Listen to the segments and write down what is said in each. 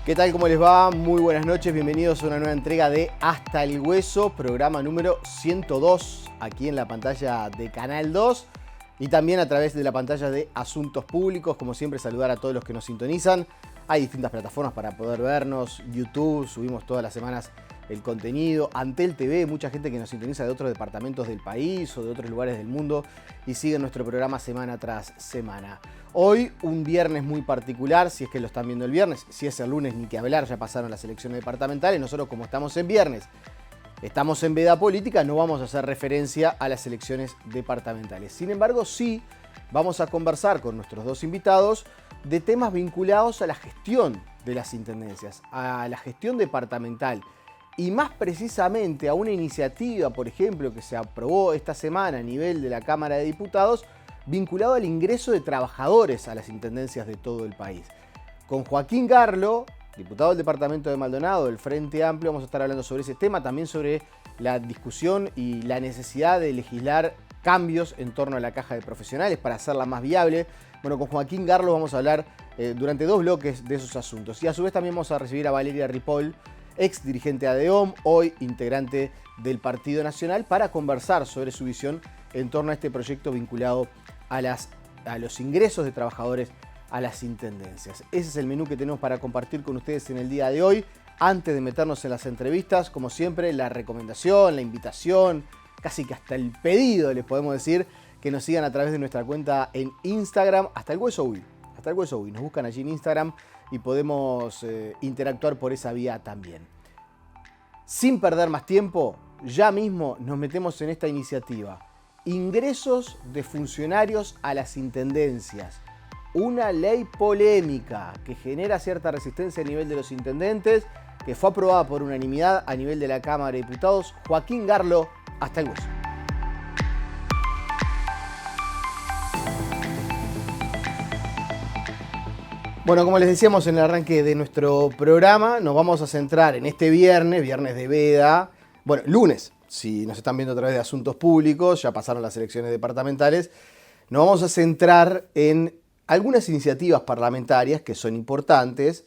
¿Qué tal? ¿Cómo les va? Muy buenas noches, bienvenidos a una nueva entrega de Hasta el Hueso, programa número 102, aquí en la pantalla de Canal 2 y también a través de la pantalla de Asuntos Públicos. Como siempre, saludar a todos los que nos sintonizan. Hay distintas plataformas para poder vernos, YouTube, subimos todas las semanas el contenido, Antel TV, mucha gente que nos sintoniza de otros departamentos del país o de otros lugares del mundo y sigue nuestro programa semana tras semana. Hoy un viernes muy particular, si es que lo están viendo el viernes, si es el lunes ni que hablar, ya pasaron las elecciones departamentales. Nosotros, como estamos en viernes, estamos en veda política, no vamos a hacer referencia a las elecciones departamentales. Sin embargo, sí vamos a conversar con nuestros dos invitados de temas vinculados a la gestión de las intendencias, a la gestión departamental y más precisamente a una iniciativa, por ejemplo, que se aprobó esta semana a nivel de la Cámara de Diputados, vinculado al ingreso de trabajadores a las intendencias de todo el país. Con Joaquín Garlo, diputado del departamento de Maldonado, del Frente Amplio, vamos a estar hablando sobre ese tema, también sobre la discusión y la necesidad de legislar cambios en torno a la caja de profesionales para hacerla más viable. Bueno, con Joaquín Garlo vamos a hablar durante dos bloques de esos asuntos. Y a su vez también vamos a recibir a Valeria Ripoll, ex dirigente de ADEOM, hoy integrante del Partido Nacional, para conversar sobre su visión en torno a este proyecto vinculado a los ingresos de trabajadores a las intendencias. Ese es el menú que tenemos para compartir con ustedes en el día de hoy. Antes de meternos en las entrevistas, como siempre, la recomendación, la invitación, casi que hasta el pedido, les podemos decir, que nos sigan a través de nuestra cuenta en Instagram, Hasta el Hueso Uy. Hasta el Hueso Uy. Nos buscan allí en Instagram y podemos interactuar por esa vía también. Sin perder más tiempo, ya mismo nos metemos en esta iniciativa. Ingresos de funcionarios a las intendencias. Una ley polémica que genera cierta resistencia a nivel de los intendentes, que fue aprobada por unanimidad a nivel de la Cámara de Diputados. Joaquín Garlo, Hasta el Hueso. Bueno, como les decíamos en el arranque de nuestro programa, nos vamos a centrar en este viernes de veda, bueno, lunes, si nos están viendo a través de Asuntos Públicos, ya pasaron las elecciones departamentales, nos vamos a centrar en algunas iniciativas parlamentarias que son importantes,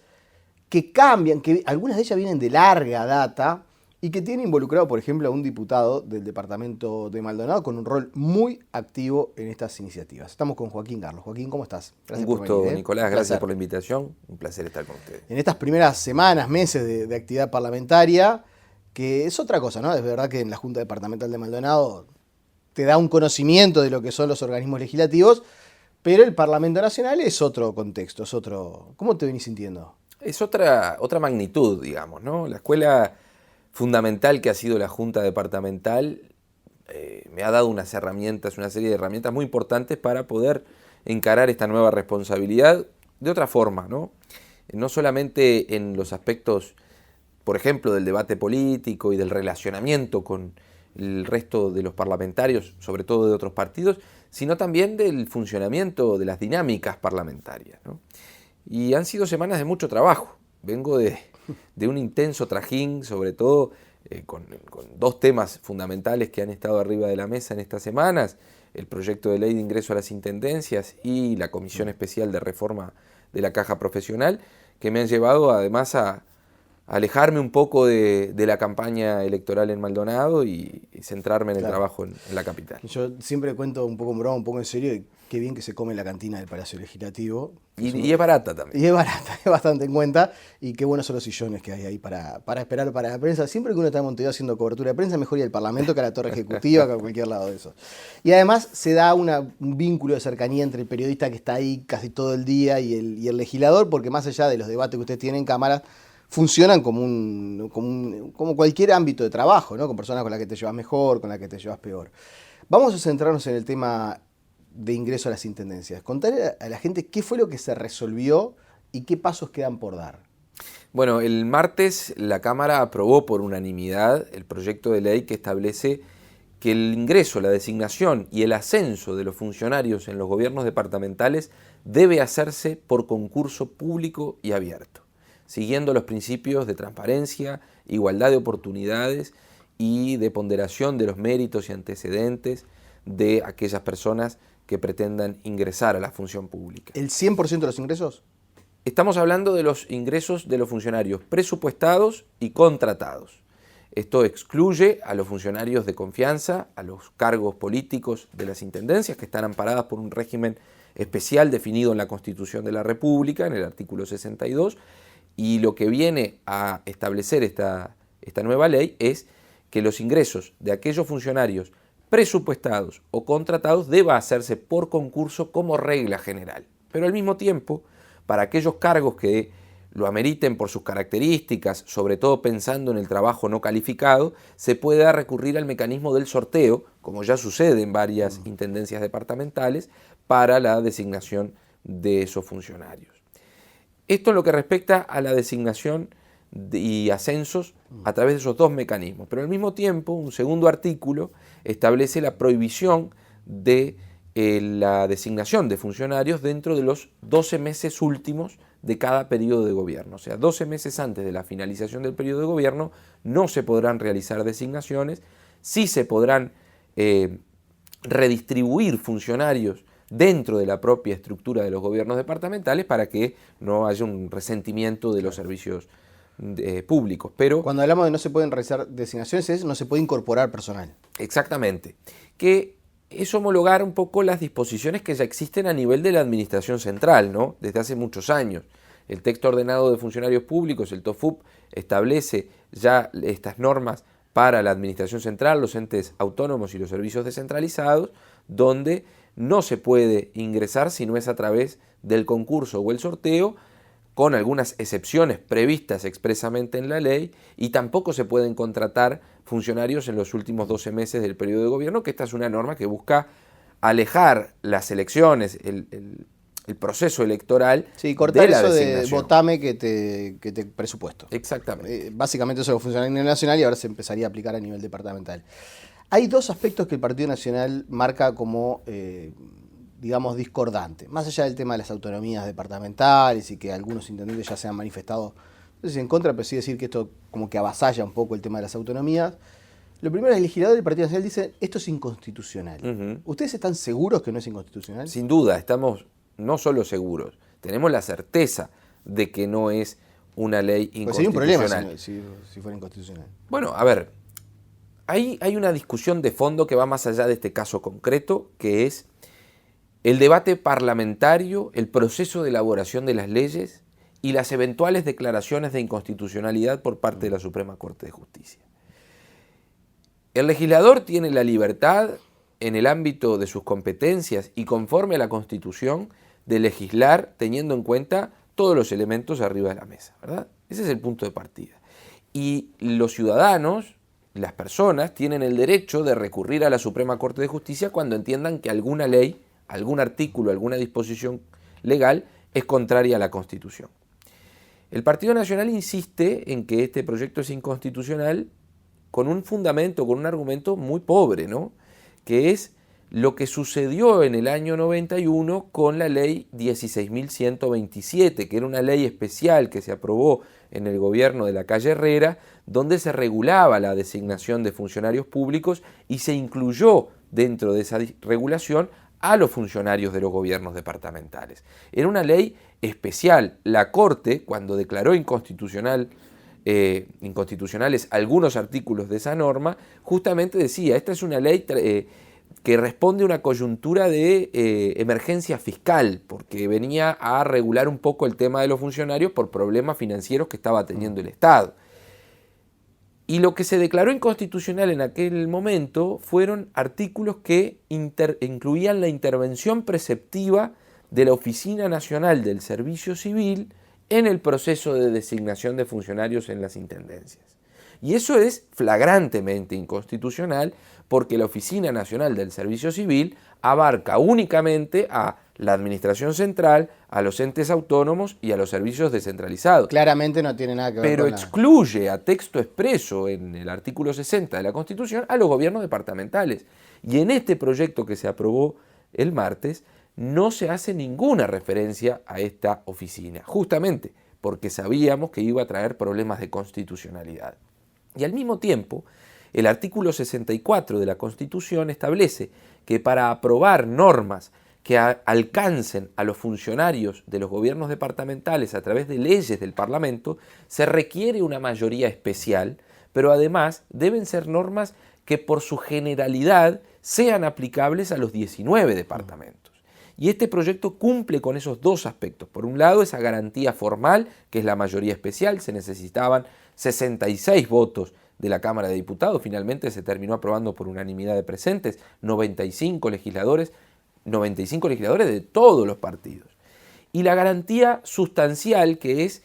que cambian, que algunas de ellas vienen de larga data y que tienen involucrado, por ejemplo, a un diputado del departamento de Maldonado con un rol muy activo en estas iniciativas. Estamos con Joaquín Garlo. Joaquín, ¿cómo estás? Gracias un gusto, por venir, Nicolás, gracias por la invitación. Un placer estar con ustedes. En estas primeras semanas, meses de actividad parlamentaria, que es otra cosa, ¿no? Es verdad que en la Junta Departamental de Maldonado te da un conocimiento de lo que son los organismos legislativos, pero el Parlamento Nacional es otro contexto, es otro... ¿Cómo te venís sintiendo? Es otra magnitud, digamos, ¿no? La escuela fundamental que ha sido la Junta Departamental me ha dado una serie de herramientas muy importantes para poder encarar esta nueva responsabilidad de otra forma, ¿no? No solamente en los aspectos, por ejemplo, del debate político y del relacionamiento con el resto de los parlamentarios, sobre todo de otros partidos, sino también del funcionamiento de las dinámicas parlamentarias, ¿no? Y han sido semanas de mucho trabajo. Vengo de un intenso trajín, sobre todo con dos temas fundamentales que han estado arriba de la mesa en estas semanas: el proyecto de ley de ingreso a las intendencias y la Comisión Especial de Reforma de la Caja Profesional, que me han llevado además a alejarme un poco de la campaña electoral en Maldonado y centrarme en el trabajo en la capital. Yo siempre cuento un poco en broma, un poco en serio, y qué bien que se come en la cantina del Palacio Legislativo. Y es barata también. Y es barata, es bastante en cuenta, y qué buenos son los sillones que hay ahí para esperar para la prensa. Siempre que uno está en Montevideo haciendo cobertura de prensa, mejor ir al Parlamento que a la Torre Ejecutiva, que a cualquier lado de eso. Y además se da un vínculo de cercanía entre el periodista que está ahí casi todo el día y el legislador, porque más allá de los debates que ustedes tienen en cámara, funcionan como cualquier ámbito de trabajo, ¿no? Con personas con las que te llevas mejor, con las que te llevas peor. Vamos a centrarnos en el tema de ingreso a las intendencias. Contarle a la gente qué fue lo que se resolvió y qué pasos quedan por dar. Bueno, el martes la Cámara aprobó por unanimidad el proyecto de ley que establece que el ingreso, la designación y el ascenso de los funcionarios en los gobiernos departamentales debe hacerse por concurso público y abierto, siguiendo los principios de transparencia, igualdad de oportunidades y de ponderación de los méritos y antecedentes de aquellas personas que pretendan ingresar a la función pública. ¿El 100% de los ingresos? estamos hablando de los ingresos de los funcionarios presupuestados y contratados. Esto excluye a los funcionarios de confianza, a los cargos políticos de las intendencias que están amparadas por un régimen especial definido en la Constitución de la República, en el artículo 62, y lo que viene a establecer esta nueva ley es que los ingresos de aquellos funcionarios presupuestados o contratados deba hacerse por concurso como regla general. Pero al mismo tiempo, para aquellos cargos que lo ameriten por sus características, sobre todo pensando en el trabajo no calificado, se pueda recurrir al mecanismo del sorteo, como ya sucede en varias intendencias departamentales, para la designación de esos funcionarios. Esto en lo que respecta a la designación y ascensos a través de esos dos mecanismos. Pero al mismo tiempo, un segundo artículo establece la prohibición de la designación de funcionarios dentro de los 12 meses últimos de cada periodo de gobierno. O sea, 12 meses antes de la finalización del periodo de gobierno no se podrán realizar designaciones, sí se podrán redistribuir funcionarios dentro de la propia estructura de los gobiernos departamentales para que no haya un resentimiento de los servicios públicos. Pero cuando hablamos de no se pueden realizar designaciones es no se puede incorporar personal. Exactamente. Que es homologar un poco las disposiciones que ya existen a nivel de la administración central, ¿no? Desde hace muchos años. El texto ordenado de funcionarios públicos, el TOFUP, establece ya estas normas para la administración central, los entes autónomos y los servicios descentralizados, donde no se puede ingresar si no es a través del concurso o el sorteo, con algunas excepciones previstas expresamente en la ley, y tampoco se pueden contratar funcionarios en los últimos 12 meses del periodo de gobierno, que esta es una norma que busca alejar las elecciones, el proceso electoral cortar de la eso designación. de votame que te presupuesto. Exactamente. Básicamente eso funciona a nivel nacional y ahora se empezaría a aplicar a nivel departamental. Hay dos aspectos que el Partido Nacional marca como digamos, discordante. Más allá del tema de las autonomías departamentales y que algunos intendentes ya se han manifestado, no sé si en contra, pero sí decir que esto como que avasalla un poco el tema de las autonomías. Lo primero, el legislador del Partido Nacional dice, esto es inconstitucional. ¿Ustedes están seguros que no es inconstitucional? Sin duda, estamos no solo seguros, tenemos la certeza de que no es una ley inconstitucional. Pues sería un problema si fuera inconstitucional. Bueno, a ver, hay una discusión de fondo que va más allá de este caso concreto, que es el debate parlamentario, el proceso de elaboración de las leyes y las eventuales declaraciones de inconstitucionalidad por parte de la Suprema Corte de Justicia. El legislador tiene la libertad, en el ámbito de sus competencias y conforme a la Constitución, de legislar teniendo en cuenta todos los elementos arriba de la mesa, ¿verdad? Ese es el punto de partida. Y los ciudadanos, las personas, tienen el derecho de recurrir a la Suprema Corte de Justicia cuando entiendan que alguna ley, algún artículo, alguna disposición legal es contraria a la Constitución. El Partido Nacional insiste en que este proyecto es inconstitucional con un fundamento, con un argumento muy pobre, ¿no? Que es lo que sucedió en el año 91 con la ley 16.127, que era una ley especial que se aprobó en el gobierno de la calle Herrera, donde se regulaba la designación de funcionarios públicos y se incluyó dentro de esa regulación a los funcionarios de los gobiernos departamentales. Era una ley especial. La Corte, cuando declaró inconstitucionales algunos artículos de esa norma, justamente decía, esta es una ley que responde a una coyuntura de emergencia fiscal, porque venía a regular un poco el tema de los funcionarios por problemas financieros que estaba teniendo el Estado. Y lo que se declaró inconstitucional en aquel momento fueron artículos que incluían la intervención preceptiva de la Oficina Nacional del Servicio Civil en el proceso de designación de funcionarios en las intendencias. Y eso es flagrantemente inconstitucional porque la Oficina Nacional del Servicio Civil abarca únicamente a la Administración Central, a los entes autónomos y a los servicios descentralizados. Claramente no tiene nada que ver pero con excluye a texto expreso en el artículo 60 de la Constitución a los gobiernos departamentales. Y en este proyecto que se aprobó el martes no se hace ninguna referencia a esta oficina, justamente porque sabíamos que iba a traer problemas de constitucionalidad. Y al mismo tiempo, el artículo 64 de la Constitución establece que para aprobar normas que alcancen a los funcionarios de los gobiernos departamentales a través de leyes del Parlamento, se requiere una mayoría especial, pero además deben ser normas que por su generalidad sean aplicables a los 19 departamentos. Y este proyecto cumple con esos dos aspectos. Por un lado, esa garantía formal, que es la mayoría especial, se necesitaban 66 votos de la Cámara de Diputados, finalmente se terminó aprobando por unanimidad de presentes, 95 legisladores de todos los partidos. Y la garantía sustancial, que es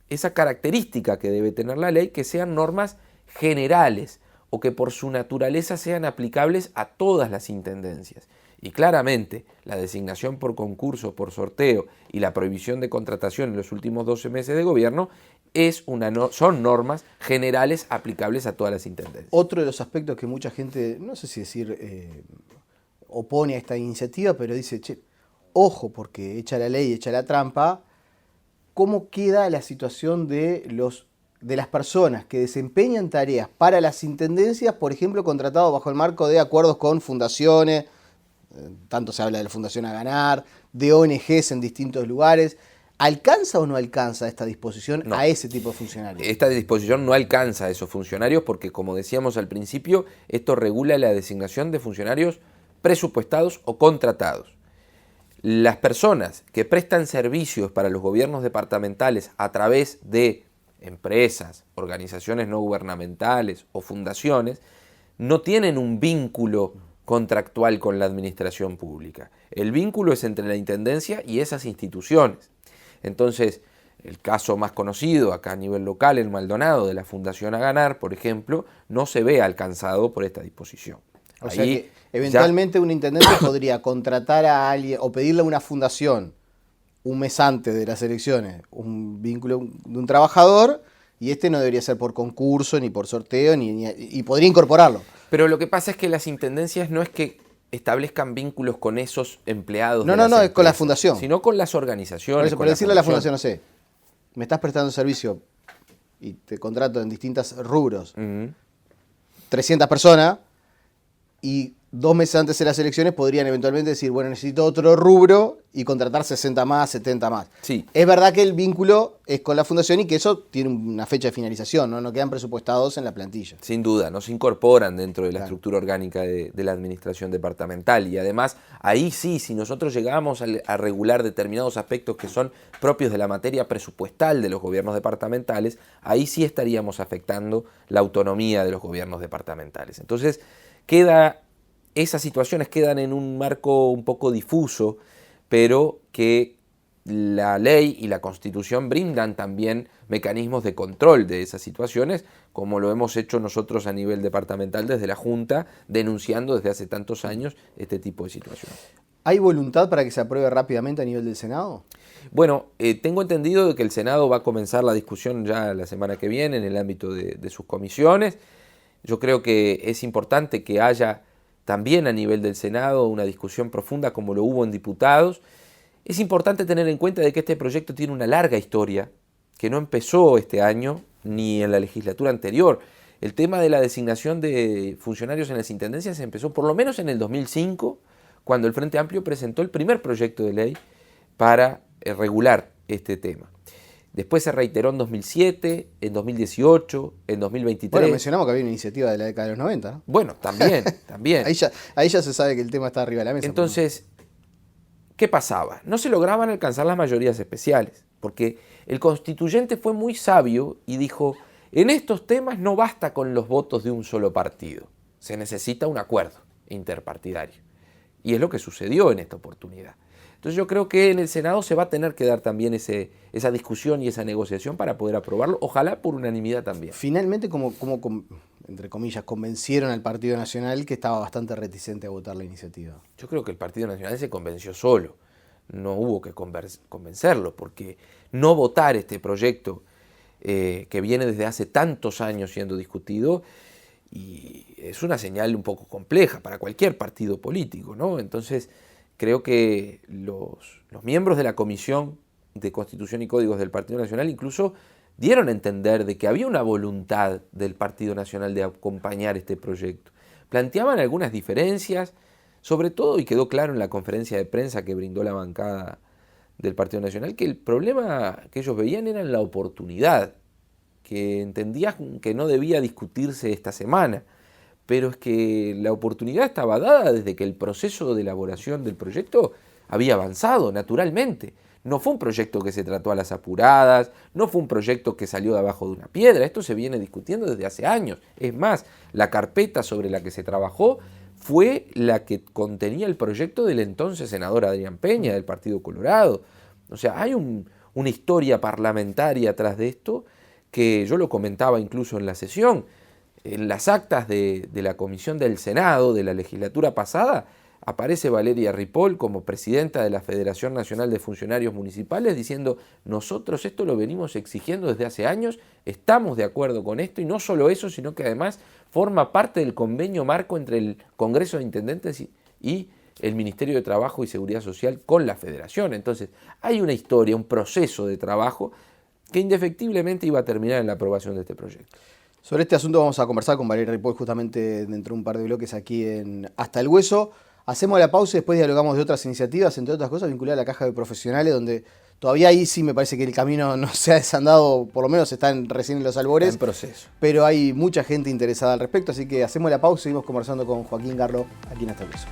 esa característica que debe tener la ley, que sean normas generales o que por su naturaleza sean aplicables a todas las intendencias. Y claramente la designación por concurso, por sorteo y la prohibición de contratación en los últimos 12 meses de gobierno son normas generales aplicables a todas las intendencias. Otro de los aspectos que mucha gente, no sé si decir, opone a esta iniciativa, pero dice, che, ojo, porque echa la ley, echa la trampa, ¿cómo queda la situación de las personas que desempeñan tareas para las intendencias, por ejemplo, contratados bajo el marco de acuerdos con fundaciones, tanto se habla de la Fundación A Ganar, de ONGs en distintos lugares? ¿Alcanza o no alcanza esta disposición a ese tipo de funcionarios? Esta disposición no alcanza a esos funcionarios porque, como decíamos al principio, esto regula la designación de funcionarios presupuestados o contratados. Las personas que prestan servicios para los gobiernos departamentales a través de empresas, organizaciones no gubernamentales o fundaciones, no tienen un vínculo contractual con la administración pública. El vínculo es entre la intendencia y esas instituciones. Entonces, el caso más conocido acá a nivel local, en Maldonado, de la Fundación A Ganar, por ejemplo, no se ve alcanzado por esta disposición. O sea que eventualmente un intendente podría contratar a alguien o pedirle a una fundación un mes antes de las elecciones un vínculo de un trabajador, y este no debería ser por concurso ni por sorteo y podría incorporarlo. Pero lo que pasa es que las intendencias no es que establezcan vínculos con esos empleados. No, es con la fundación. Sino con las organizaciones. Por eso, por decirle a la fundación, no sé, me estás prestando servicio y te contrato en distintos rubros, 300 personas, y 2 meses antes de las elecciones podrían eventualmente decir, bueno, necesito otro rubro y contratar 60 más, 70 más. Sí. Es verdad que el vínculo es con la fundación y que eso tiene una fecha de finalización, no quedan presupuestados en la plantilla. Sin duda, no se incorporan dentro de la estructura orgánica de la administración departamental. Y además, ahí sí, si nosotros llegamos a regular determinados aspectos que son propios de la materia presupuestal de los gobiernos departamentales, ahí sí estaríamos afectando la autonomía de los gobiernos departamentales. Entonces, esas situaciones quedan en un marco un poco difuso, pero que la ley y la Constitución brindan también mecanismos de control de esas situaciones, como lo hemos hecho nosotros a nivel departamental desde la Junta, denunciando desde hace tantos años este tipo de situaciones. ¿Hay voluntad para que se apruebe rápidamente a nivel del Senado? Bueno, tengo entendido de que el Senado va a comenzar la discusión ya la semana que viene en el ámbito de sus comisiones. Yo creo que es importante que haya también a nivel del Senado una discusión profunda como lo hubo en diputados. Es importante tener en cuenta de que este proyecto tiene una larga historia, que no empezó este año ni en la legislatura anterior. El tema de la designación de funcionarios en las intendencias empezó por lo menos en el 2005, cuando el Frente Amplio presentó el primer proyecto de ley para regular este tema. Después se reiteró en 2007, en 2018, en 2023. Bueno, mencionamos que había una iniciativa de la década de los 90, ¿no? Bueno, también. ahí ya se sabe que el tema está arriba de la mesa. Entonces, ¿qué pasaba? No se lograban alcanzar las mayorías especiales, porque el constituyente fue muy sabio y dijo, en estos temas no basta con los votos de un solo partido, se necesita un acuerdo interpartidario. Y es lo que sucedió en esta oportunidad. Entonces yo creo que en el Senado se va a tener que dar también esa discusión y esa negociación para poder aprobarlo, ojalá por unanimidad también. Finalmente, como entre comillas, convencieron al Partido Nacional, que estaba bastante reticente a votar la iniciativa. Yo creo que el Partido Nacional se convenció solo, no hubo que convencerlo, porque no votar este proyecto que viene desde hace tantos años siendo discutido, y es una señal un poco compleja para cualquier partido político, ¿no? Entonces, creo que los miembros de la Comisión de Constitución y Códigos del Partido Nacional incluso dieron a entender de que había una voluntad del Partido Nacional de acompañar este proyecto. Planteaban algunas diferencias Sobre todo, y quedó claro en la conferencia de prensa que brindó la bancada del Partido Nacional, que el problema que ellos veían era la oportunidad, que entendían que no debía discutirse esta semana, pero es que la oportunidad estaba dada desde que el proceso de elaboración del proyecto había avanzado naturalmente. No fue un proyecto que se trató a las apuradas, no fue un proyecto que salió de abajo de una piedra, esto se viene discutiendo desde hace años. Es más, la carpeta sobre la que se trabajó fue la que contenía el proyecto del entonces senador Adrián Peña, del Partido Colorado. O sea, hay una historia parlamentaria atrás de esto, que yo lo comentaba incluso en la sesión. En las actas de la comisión del Senado de la legislatura pasada aparece Valeria Ripoll como presidenta de la Federación Nacional de Funcionarios Municipales diciendo: nosotros esto lo venimos exigiendo desde hace años, estamos de acuerdo con esto, y no solo eso, sino que además forma parte del convenio marco entre el Congreso de Intendentes y el Ministerio de Trabajo y Seguridad Social con la Federación. Entonces hay una historia, un proceso de trabajo que indefectiblemente iba a terminar en la aprobación de este proyecto. Sobre este asunto vamos a conversar con Valeria Ripoll justamente dentro de un par de bloques aquí en Hasta el Hueso. Hacemos la pausa y después dialogamos de otras iniciativas, entre otras cosas vinculadas a la caja de profesionales, donde todavía ahí sí me parece que el camino no se ha desandado, por lo menos están recién en los albores. En proceso. Pero hay mucha gente interesada al respecto, así que hacemos la pausa y seguimos conversando con Joaquín Garlo aquí en Hasta el Hueso.